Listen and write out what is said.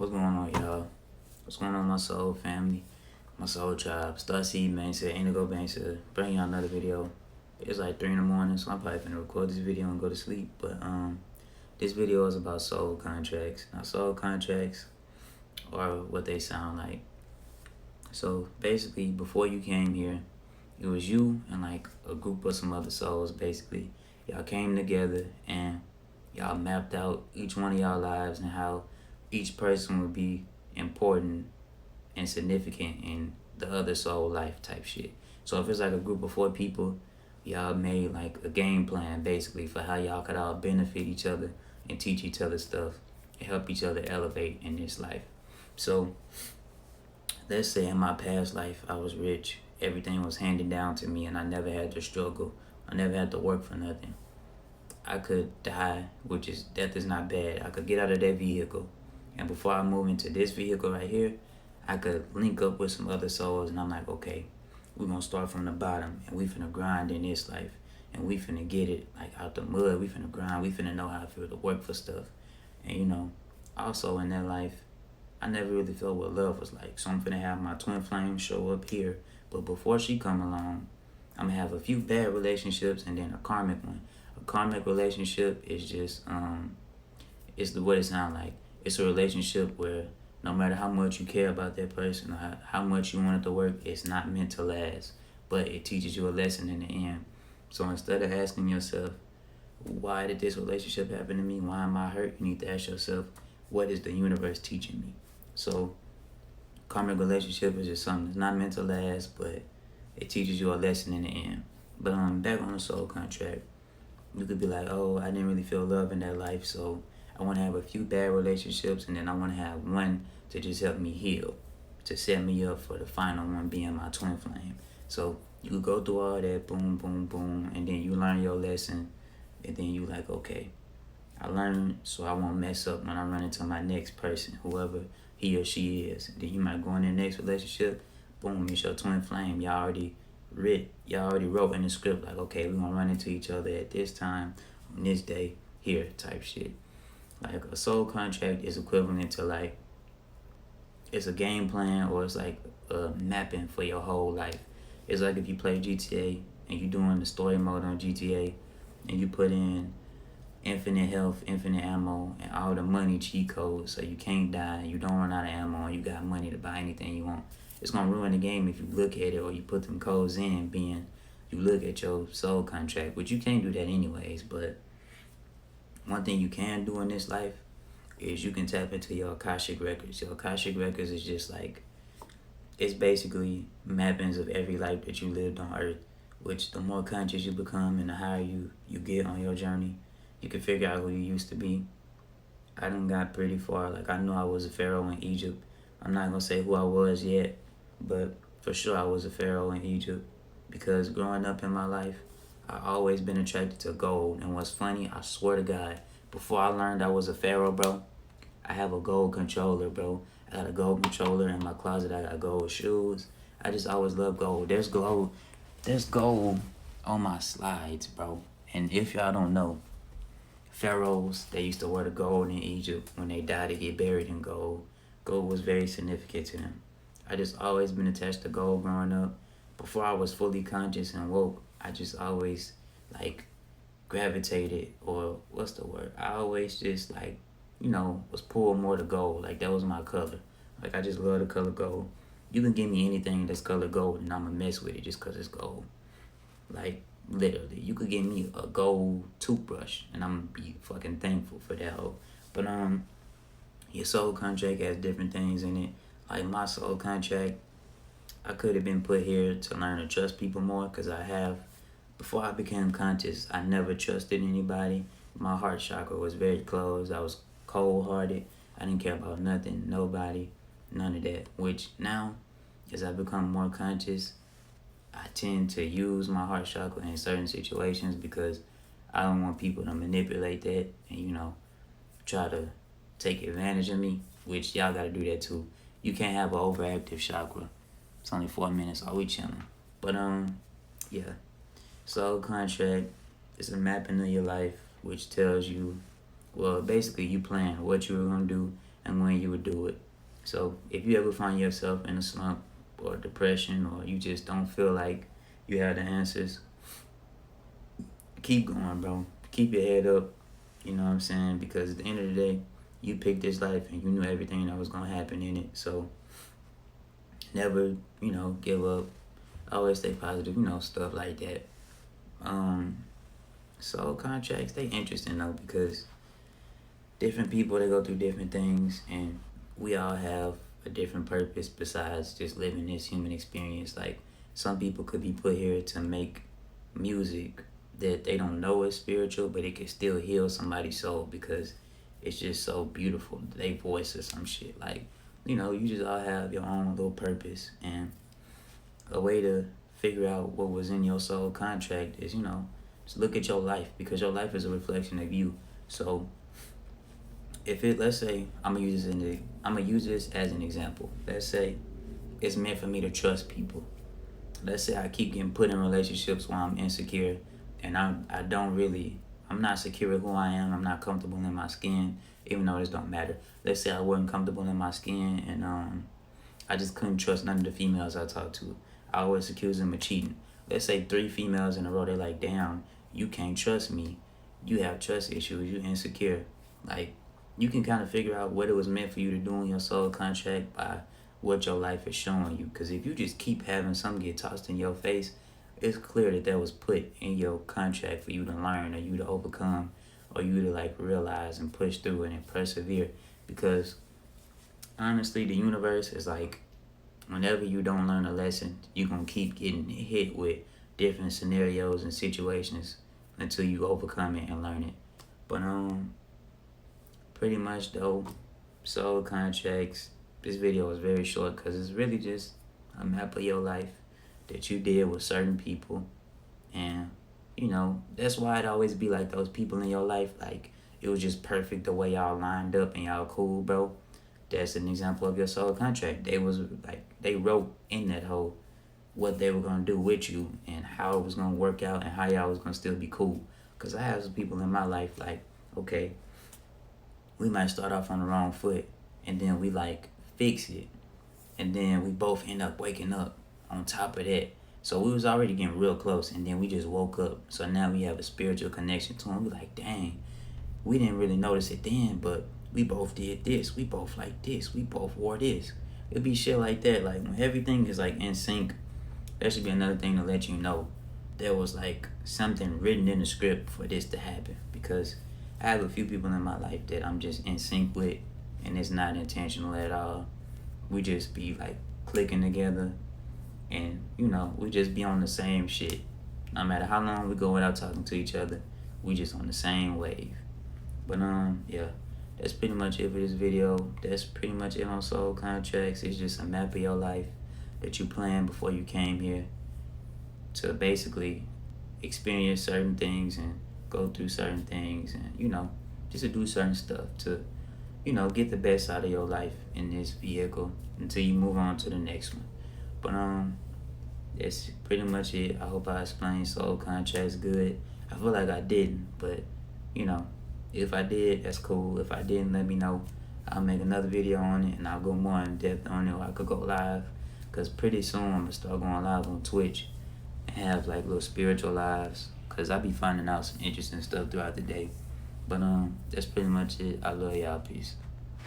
What's going on, y'all? What's going on, my soul family, my soul tribe? Starseed Man said, Indigo Bank said, bring y'all another video. It's like 3 in the morning, so I'm probably gonna record this video and go to sleep. But this video is about soul contracts. Now, soul contracts are what they sound like. So basically, before you came here, it was you and like a group of some other souls. Basically, y'all came together and y'all mapped out each one of y'all lives and how each person would be important and significant in the other soul life type shit. So if it's like a group of 4 people, y'all made like a game plan basically for how y'all could all benefit each other and teach each other stuff and help each other elevate in this life. So let's say in my past life I was rich, everything was handed down to me and I never had to struggle. I never had to work for nothing. I could die, which is death is not bad. I could get out of that vehicle, and before I move into this vehicle right here, I could link up with some other souls, and I'm like, okay, we're gonna start from the bottom, and we finna grind in this life, and we finna get it like out the mud. We finna grind. We finna know how to feel to work for stuff, and also in that life, I never really felt what love was like. So I'm finna have my twin flame show up here, but before she come along, I'm gonna have a few bad relationships and then a karmic one. A karmic relationship is just it's what it sounds like. It's a relationship where no matter how much you care about that person or how much you want it to work, it's not meant to last. But it teaches you a lesson in the end. So instead of asking yourself, why did this relationship happen to me? Why am I hurt? You need to ask yourself, what is the universe teaching me? So karmic relationship is just something that's not meant to last, but it teaches you a lesson in the end. But back on the soul contract, you could be like, oh, I didn't really feel love in that life, so I want to have a few bad relationships, and then I want to have one to just help me heal, to set me up for the final one being my twin flame. So you could go through all that, boom, boom, boom, and then you learn your lesson, and then you like, okay, I learned so I won't mess up when I run into my next person, whoever he or she is. Then you might go in the next relationship, boom, it's your twin flame. Y'all already wrote in the script like, okay, we're gonna run into each other at this time, on this day, here, type shit. Like a soul contract is equivalent to like, it's a game plan or it's like a mapping for your whole life. It's like if you play GTA and you're doing the story mode on GTA and you put in infinite health, infinite ammo, and all the money cheat codes so you can't die, you don't run out of ammo, and you got money to buy anything you want. It's gonna ruin the game if you look at it or you put them codes in, being you look at your soul contract, which you can't do that anyways. But one thing you can do in this life is you can tap into your Akashic Records. Your Akashic Records is just like, it's basically mappings of every life that you lived on Earth, which the more conscious you become and the higher you get on your journey, you can figure out who you used to be. I done got pretty far. Like, I know I was a pharaoh in Egypt. I'm not gonna say who I was yet, but for sure I was a pharaoh in Egypt, because growing up in my life, I always been attracted to gold. And what's funny, I swear to God, before I learned I was a pharaoh, bro, I have a gold controller, bro. I got a gold controller in my closet. I got gold shoes. I just always love gold. There's gold on my slides, bro. And if y'all don't know, pharaohs, they used to wear the gold in Egypt. When they died, they get buried in gold. Gold was very significant to them. I just always been attached to gold growing up. Before I was fully conscious and woke, I just always like gravitated, or what's the word? I always just like, was pulled more to gold. Like, that was my color. Like, I just love the color gold. You can give me anything that's color gold and I'ma mess with it just cause it's gold. Like, literally, you could give me a gold toothbrush and I'm gonna be fucking thankful for that hoe. But your soul contract has different things in it. Like my soul contract, I could have been put here to learn to trust people more, because before I became conscious, I never trusted anybody. My heart chakra was very closed. I was cold-hearted. I didn't care about nothing, nobody, none of that. Which now, as I become more conscious, I tend to use my heart chakra in certain situations, because I don't want people to manipulate that and, try to take advantage of me, which y'all got to do that too. You can't have an overactive chakra. It's only 4 minutes. Are we chilling? But, yeah. Soul contract is a mapping of your life, which tells you, well, basically you plan what you were going to do and when you would do it. So if you ever find yourself in a slump or depression, or you just don't feel like you have the answers, keep going, bro. Keep your head up. You know what I'm saying? Because at the end of the day, you picked this life and you knew everything that was gonna happen in it. So never, give up. Always stay positive, stuff like that. Um, so contracts, they interesting though, because different people, they go through different things, and we all have a different purpose besides just living this human experience. Like, some people could be put here to make music that they don't know is spiritual, but it can still heal somebody's soul because it's just so beautiful. They voice or some shit. Like, you just all have your own little purpose, and a way to figure out what was in your soul contract is, just look at your life, because your life is a reflection of you. So if it, let's say, I'm gonna use this as an example. Let's say it's meant for me to trust people. Let's say I keep getting put in relationships where I'm insecure, and I'm not secure with who I am. I'm not comfortable in my skin, even though this don't matter. Let's say I wasn't comfortable in my skin, and I just couldn't trust none of the females I talked to. I always accuse them of cheating. Let's say 3 females in a row, they're like, damn, you can't trust me. You have trust issues. You insecure. Like, you can kind of figure out what it was meant for you to do in your soul contract by what your life is showing you. Because if you just keep having something get tossed in your face, it's clear that was put in your contract for you to learn, or you to overcome, or you to like realize and push through it and persevere. Because honestly, the universe is like, whenever you don't learn a lesson, you're going to keep getting hit with different scenarios and situations until you overcome it and learn it. But pretty much though, soul contracts, this video is very short because it's really just a map of your life that you did with certain people. And that's why it always be like those people in your life, like it was just perfect the way y'all lined up and y'all cool, bro. That's an example of your soul contract. They wrote in that whole what they were gonna do with you and how it was gonna work out and how y'all was gonna still be cool. Cause I have some people in my life, like, okay, we might start off on the wrong foot, and then we like fix it, and then we both end up waking up on top of that. So we was already getting real close, and then we just woke up. So now we have a spiritual connection to him. We like, dang, we didn't really notice it then, but we both did this. We both like this. We both wore this. It'd be shit like that. Like, when everything is like in sync, that should be another thing to let you know there was like something written in the script for this to happen. Because I have a few people in my life that I'm just in sync with, and it's not intentional at all. We just be like clicking together, and we just be on the same shit. No matter how long we go without talking to each other, we just on the same wave. But yeah, that's pretty much it for this video. That's pretty much it on soul contracts. It's just a map of your life that you planned before you came here to basically experience certain things and go through certain things, and just to do certain stuff to get the best out of your life in this vehicle until you move on to the next one. But that's pretty much it. I hope I explained soul contracts good. I feel like I didn't, but if I did, that's cool. If I didn't, let me know. I'll make another video on it, and I'll go more in depth on it, or I could go live, because pretty soon I'm gonna start going live on Twitch and have like little spiritual lives, because I be finding out some interesting stuff throughout the day. But that's pretty much it. I love y'all. Peace.